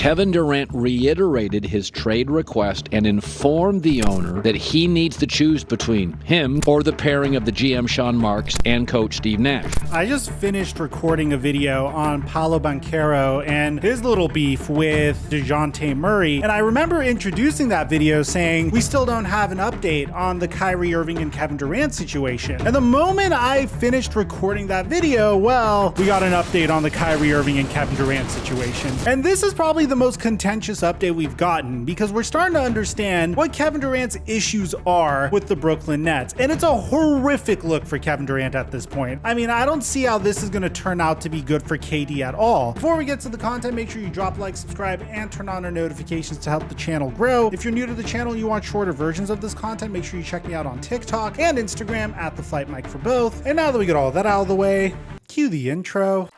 Kevin Durant reiterated his trade request and informed the owner that he needs to choose between him or the pairing of the GM Sean Marks and coach Steve Nash. I just finished recording a video on Paolo Banchero and his little beef with DeJounte Murray, and I remember introducing that video saying we still don't have an update on the Kyrie Irving and Kevin Durant situation. And the moment I finished recording that video, well, we got an update on the Kyrie Irving and Kevin Durant situation. And this is probably the most contentious update we've gotten because we're starting to understand what Kevin Durant's issues are with the Brooklyn Nets. And it's a horrific look for Kevin Durant at this point. I mean, I don't see how this is going to turn out to be good for KD at all. Before we get to the content, make sure you drop a like, subscribe, and turn on our notifications to help the channel grow. If you're new to the channel and you want shorter versions of this content, make sure you check me out on TikTok and Instagram at TheFlightMike for both. And now that we get all that out of the way, cue the intro.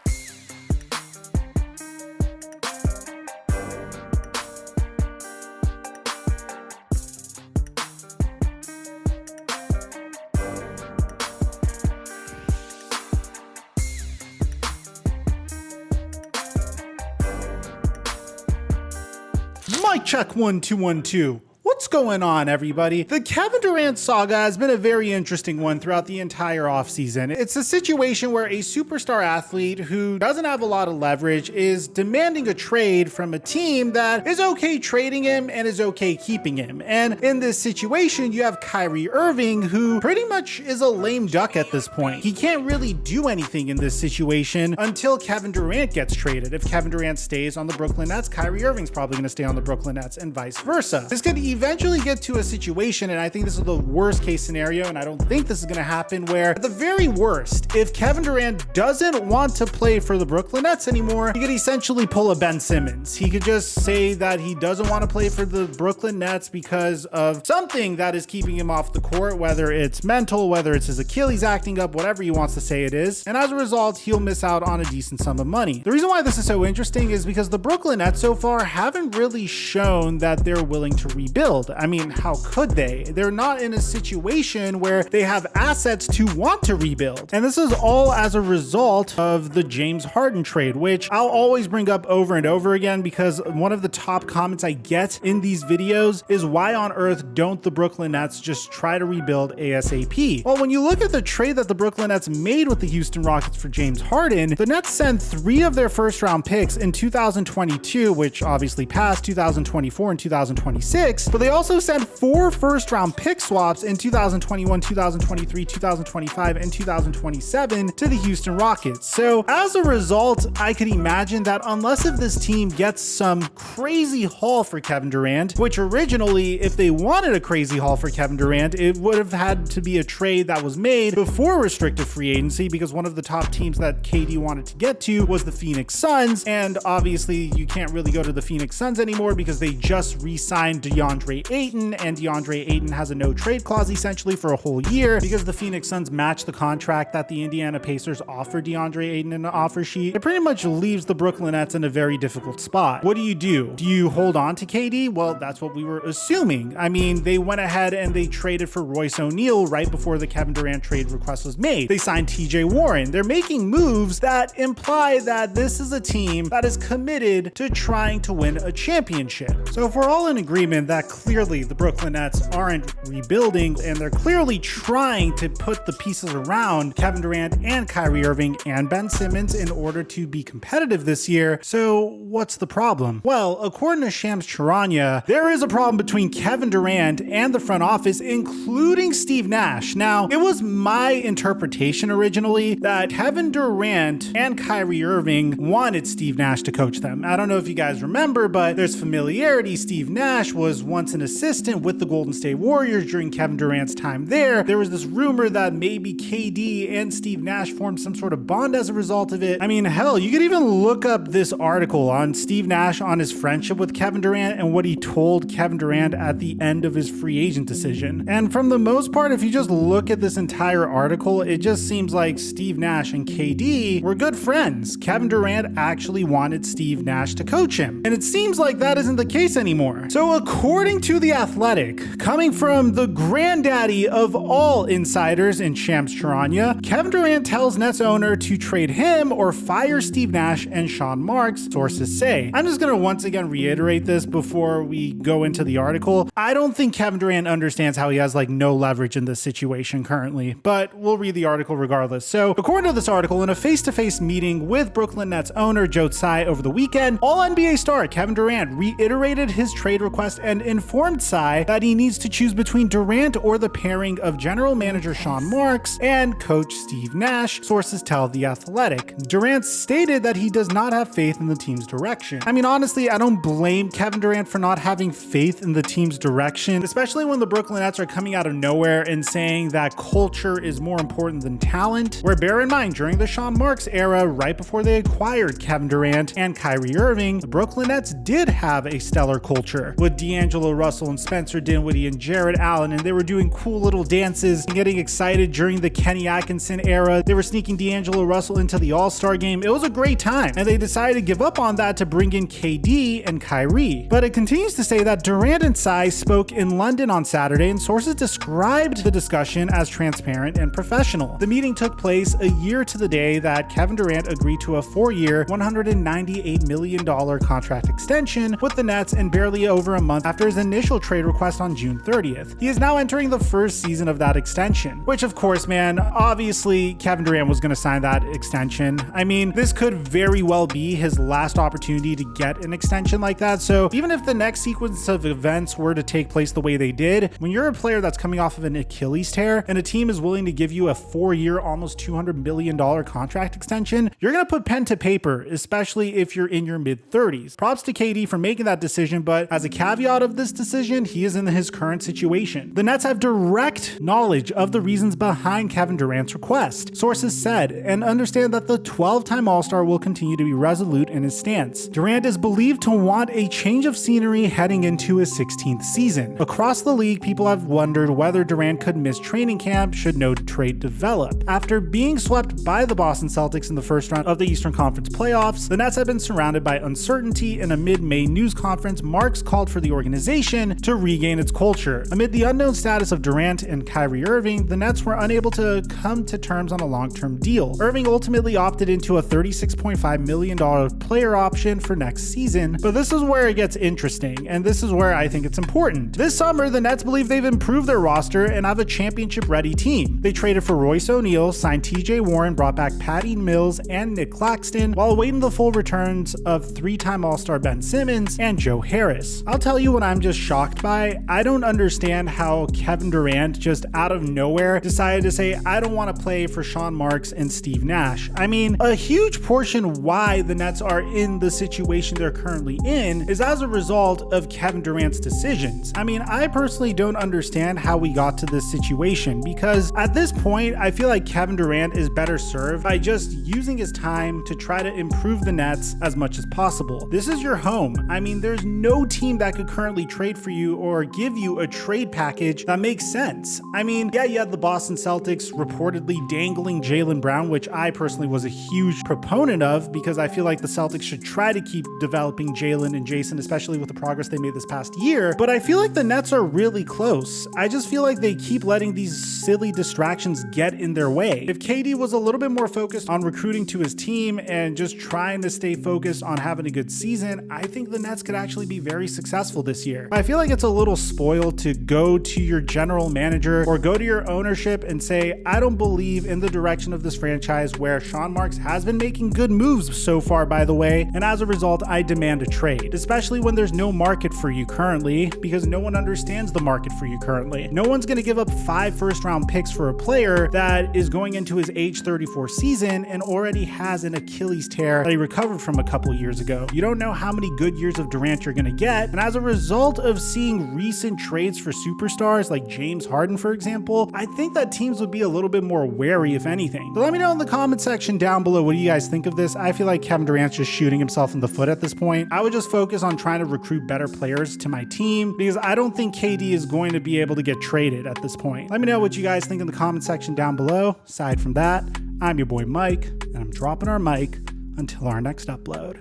Mic check 1 2 1 2. What's going on, everybody? The Kevin Durant saga has been a very interesting one throughout the entire offseason. It's a situation where a superstar athlete who doesn't have a lot of leverage is demanding a trade from a team that is okay trading him and is okay keeping him. And in this situation, you have Kyrie Irving, who pretty much is a lame duck at this point. He can't really do anything in this situation until Kevin Durant gets traded. If Kevin Durant stays on the Brooklyn Nets, Kyrie Irving's probably going to stay on the Brooklyn Nets and vice versa. This could eventually get to a situation, and I think this is the worst case scenario, and I don't think this is going to happen, where at the very worst, if Kevin Durant doesn't want to play for the Brooklyn Nets anymore, he could essentially pull a Ben Simmons. He could just say that he doesn't want to play for the Brooklyn Nets because of something that is keeping him off the court, whether it's mental, whether it's his Achilles acting up, whatever he wants to say it is, and as a result, he'll miss out on a decent sum of money. The reason why this is so interesting is because the Brooklyn Nets so far haven't really shown that they're willing to rebuild. I mean, how could they? They're not in a situation where they have assets to want to rebuild. And this is all as a result of the James Harden trade, which I'll always bring up over and over again because one of the top comments I get in these videos is, why on earth don't the Brooklyn Nets just try to rebuild ASAP? Well, when you look at the trade that the Brooklyn Nets made with the Houston Rockets for James Harden, the Nets sent 3 of their first round picks in 2022, which obviously passed, 2024 and 2026, but they also sent 4 first round pick swaps in 2021, 2023, 2025, and 2027 to the Houston Rockets. So as a result, I could imagine that unless if this team gets some crazy haul for Kevin Durant, which originally, if they wanted a crazy haul for Kevin Durant, it would have had to be a trade that was made before restricted free agency, because one of the top teams that KD wanted to get to was the Phoenix Suns. And obviously you can't really go to the Phoenix Suns anymore because they just re-signed DeAndre Ayton, and DeAndre Ayton has a no trade clause essentially for a whole year because the Phoenix Suns matched the contract that the Indiana Pacers offered DeAndre Ayton in the offer sheet. It pretty much leaves the Brooklyn Nets in a very difficult spot. What do? Do you hold on to KD? Well, that's what we were assuming. I mean, they went ahead and they traded for Royce O'Neal right before the Kevin Durant trade request was made. They signed TJ Warren. They're making moves that imply that this is a team that is committed to trying to win a championship. So if we're all in agreement that clearly the Brooklyn Nets aren't rebuilding and they're clearly trying to put the pieces around Kevin Durant and Kyrie Irving and Ben Simmons in order to be competitive this year, so what's the problem? Well, according to Shams Charania, there is a problem between Kevin Durant and the front office, including Steve Nash. Now, it was my interpretation originally that Kevin Durant and Kyrie Irving wanted Steve Nash to coach them. I don't know if you guys remember, but there's familiarity. Steve Nash was once an assistant with the Golden State Warriors during Kevin Durant's time there. There was this rumor that maybe KD and Steve Nash formed some sort of bond as a result of it. I mean, hell, you could even look up this article on Steve Nash on his friendship with Kevin Durant and what he told Kevin Durant at the end of his free agent decision. And from the most part, if you just look at this entire article, it just seems like Steve Nash and KD were good friends. Kevin Durant actually wanted Steve Nash to coach him. And it seems like that isn't the case anymore. So according to to The Athletic. Coming from the granddaddy of all insiders in Shams Charania, Kevin Durant tells Nets owner to trade him or fire Steve Nash and Sean Marks, sources say. I'm just going to once again reiterate this before we go into the article. I don't think Kevin Durant understands how he has no leverage in this situation currently, but we'll read the article regardless. So according to this article, in a face-to-face meeting with Brooklyn Nets owner Joe Tsai over the weekend, All-NBA star Kevin Durant reiterated his trade request and informed Tsai that he needs to choose between Durant or the pairing of general manager Sean Marks and coach Steve Nash, sources tell The Athletic. Durant stated that he does not have faith in the team's direction. I mean, honestly, I don't blame Kevin Durant for not having faith in the team's direction, especially when the Brooklyn Nets are coming out of nowhere and saying that culture is more important than talent. Where, bear in mind, during the Sean Marks era, right before they acquired Kevin Durant and Kyrie Irving, the Brooklyn Nets did have a stellar culture with D'Angelo Russell and Spencer Dinwiddie and Jared Allen, and they were doing cool little dances and getting excited during the Kenny Atkinson era. They were sneaking D'Angelo Russell into the All-Star game. It was a great time, and they decided to give up on that to bring in KD and Kyrie. But it continues to say that Durant and Tsai spoke in London on Saturday, and sources described the discussion as transparent and professional. The meeting took place a year to the day that Kevin Durant agreed to a 4-year, $198 million contract extension with the Nets, and barely over a month after his initial trade request on June 30th. He is now entering the first season of that extension, which of course, man, obviously Kevin Durant was going to sign that extension. I mean, this could very well be his last opportunity to get an extension like that. So even if the next sequence of events were to take place the way they did, when you're a player that's coming off of an Achilles tear and a team is willing to give you a 4-year, almost $200 million contract extension, you're going to put pen to paper, especially if you're in your mid-30s. Props to KD for making that decision, but as a caveat of this decision, he is in his current situation. The Nets have direct knowledge of the reasons behind Kevin Durant's request, sources said, and understand that the 12-time All-Star will continue to be resolute in his stance. Durant is believed to want a change of scenery heading into his 16th season. Across the league, people have wondered whether Durant could miss training camp should no trade develop. After being swept by the Boston Celtics in the first round of the Eastern Conference playoffs, the Nets have been surrounded by uncertainty. In a mid-May news conference, Marks called for the organization to regain its culture. Amid the unknown status of Durant and Kyrie Irving, the Nets were unable to come to terms on a long-term deal. Irving ultimately opted into a $36.5 million player option for next season, but this is where it gets interesting, and this is where I think it's important. This summer, the Nets believe they've improved their roster and have a championship-ready team. They traded for Royce O'Neal, signed TJ Warren, brought back Patty Mills and Nick Claxton, while awaiting the full returns of 3-time All-Star Ben Simmons and Joe Harris. I'll tell you what I'm just shocked by. I don't understand how Kevin Durant just out of nowhere decided to say, I don't want to play for Sean Marks and Steve Nash. I mean, a huge portion why the Nets are in the situation they're currently in is as a result of Kevin Durant's decisions. I mean, I personally don't understand how we got to this situation, because at this point, I feel like Kevin Durant is better served by just using his time to try to improve the Nets as much as possible. This is your home. I mean, there's no team that could currently trade for you or give you a trade package that makes sense. I mean, yeah, you had the Boston Celtics reportedly dangling Jaylen Brown, which I personally was a huge proponent of, because I feel like the Celtics should try to keep developing Jaylen and Jason, especially with the progress they made this past year. But I feel like the Nets are really close. I just feel like they keep letting these silly distractions get in their way. If KD was a little bit more focused on recruiting to his team and just trying to stay focused on having a good season, I think the Nets could actually be very successful this year. I feel like it's a little spoiled to go to your general manager or go to your ownership and say, I don't believe in the direction of this franchise, where Sean Marks has been making good moves so far, by the way, and as a result, I demand a trade, especially when there's no market for you currently, because no one understands the market for you currently. No one's going to give up 5 first-round picks for a player that is going into his age 34 season and already has an Achilles tear that he recovered from a couple years ago. You don't know how many good years of Durant you're going to get, and as a result of seeing recent trades for superstars like James Harden, for example, I think that teams would be a little bit more wary, if anything. So let me know in the comment section down below, what do you guys think of this? I feel like Kevin Durant's just shooting himself in the foot at this point. I would just focus on trying to recruit better players to my team, because I don't think KD is going to be able to get traded at this point. Let me know what you guys think in the comment section down below. Aside from that, I'm your boy Mike, and I'm dropping our mic until our next upload.